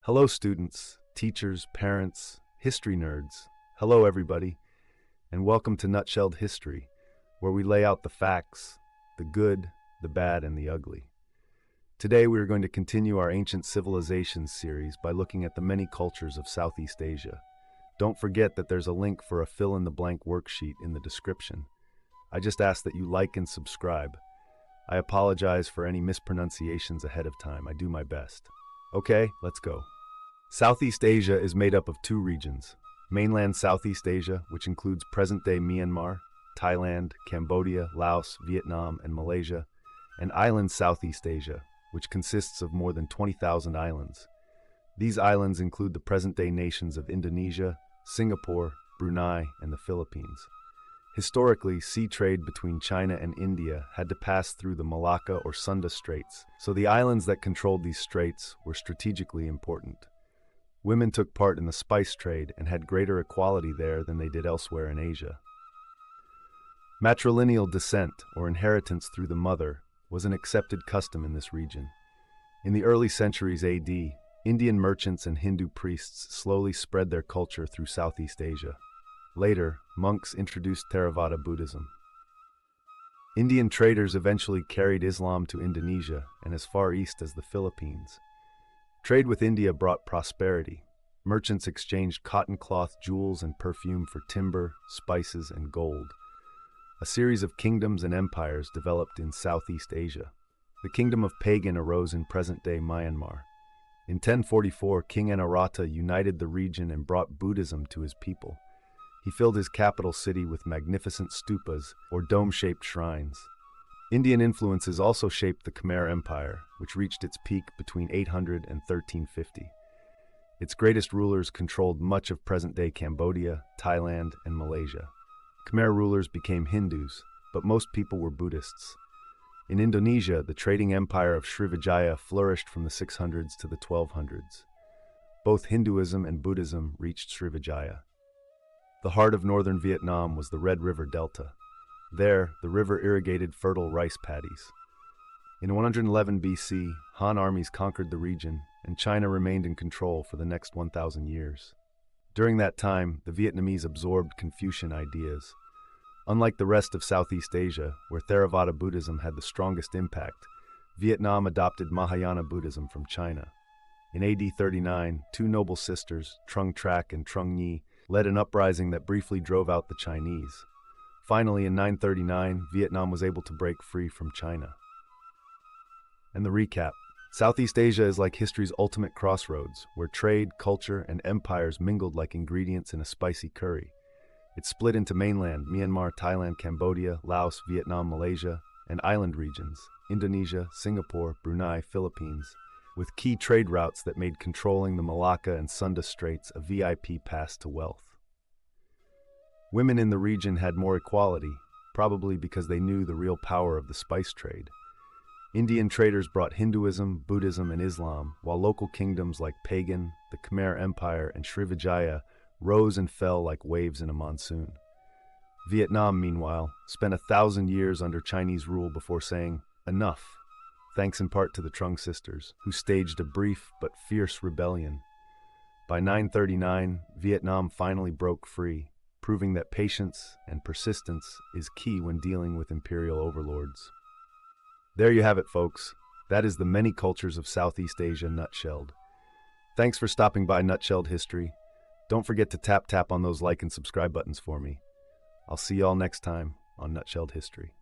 Hello, students, teachers, parents, history nerds. Hello, everybody, and welcome to Nutshelled History, where we lay out the facts, the good, the bad, and the ugly. Today, we are going to continue our Ancient Civilizations series by looking at the many cultures of Southeast Asia. Don't forget that there's a link for a fill-in-the-blank worksheet in the description. I just ask that you like and subscribe. I apologize for any mispronunciations ahead of time. I do my best. Okay, let's go. Southeast Asia is made up of two regions: mainland Southeast Asia, which includes present-day Myanmar, Thailand, Cambodia, Laos, Vietnam, and Malaysia, and island Southeast Asia, which consists of more than 20,000 islands. These islands include the present-day nations of Indonesia, Singapore, Brunei, and the Philippines. Historically, sea trade between China and India had to pass through the Malacca or Sunda Straits, so the islands that controlled these straits were strategically important. Women took part in the spice trade and had greater equality there than they did elsewhere in Asia. Matrilineal descent, or inheritance through the mother, was an accepted custom in this region. In the early centuries AD, Indian merchants and Hindu priests slowly spread their culture through Southeast Asia. Later, monks introduced Theravada Buddhism. Indian traders eventually carried Islam to Indonesia and as far east as the Philippines. Trade with India brought prosperity. Merchants exchanged cotton cloth, jewels, and perfume for timber, spices, and gold. A series of kingdoms and empires developed in Southeast Asia. The kingdom of Pagan arose in present-day Myanmar. In 1044, King Anarata united the region and brought Buddhism to his people. He filled his capital city with magnificent stupas, or dome-shaped shrines. Indian influences also shaped the Khmer Empire, which reached its peak between 800 and 1350. Its greatest rulers controlled much of present-day Cambodia, Thailand, and Malaysia. Khmer rulers became Hindus, but most people were Buddhists. In Indonesia, the trading empire of Srivijaya flourished from the 600s to the 1200s. Both Hinduism and Buddhism reached Srivijaya. The heart of northern Vietnam was the Red River Delta. There, the river irrigated fertile rice paddies. In 111 BC, Han armies conquered the region, and China remained in control for the next 1,000 years. During that time, the Vietnamese absorbed Confucian ideas. Unlike the rest of Southeast Asia, where Theravada Buddhism had the strongest impact, Vietnam adopted Mahayana Buddhism from China. In AD 39, two noble sisters, Trung Trac and Trung Nhi, led an uprising that briefly drove out the Chinese. Finally, in 939, Vietnam was able to break free from China. And the recap: Southeast Asia is like history's ultimate crossroads, where trade, culture, and empires mingled like ingredients in a spicy curry. It's split into mainland, Myanmar, Thailand, Cambodia, Laos, Vietnam, Malaysia, and island regions, Indonesia, Singapore, Brunei, Philippines, with key trade routes that made controlling the Malacca and Sunda Straits a VIP pass to wealth. Women in the region had more equality, probably because they knew the real power of the spice trade. Indian traders brought Hinduism, Buddhism, and Islam, while local kingdoms like Pagan, the Khmer Empire, and Srivijaya rose and fell like waves in a monsoon. Vietnam, meanwhile, spent 1,000 years under Chinese rule before saying, "Enough," thanks in part to the Trung sisters, who staged a brief but fierce rebellion. By 939, Vietnam finally broke free, proving that patience and persistence is key when dealing with imperial overlords. There you have it, folks. That is the many cultures of Southeast Asia nutshelled. Thanks for stopping by Nutshelled History. Don't forget to tap on those like and subscribe buttons for me. I'll see y'all next time on Nutshelled History.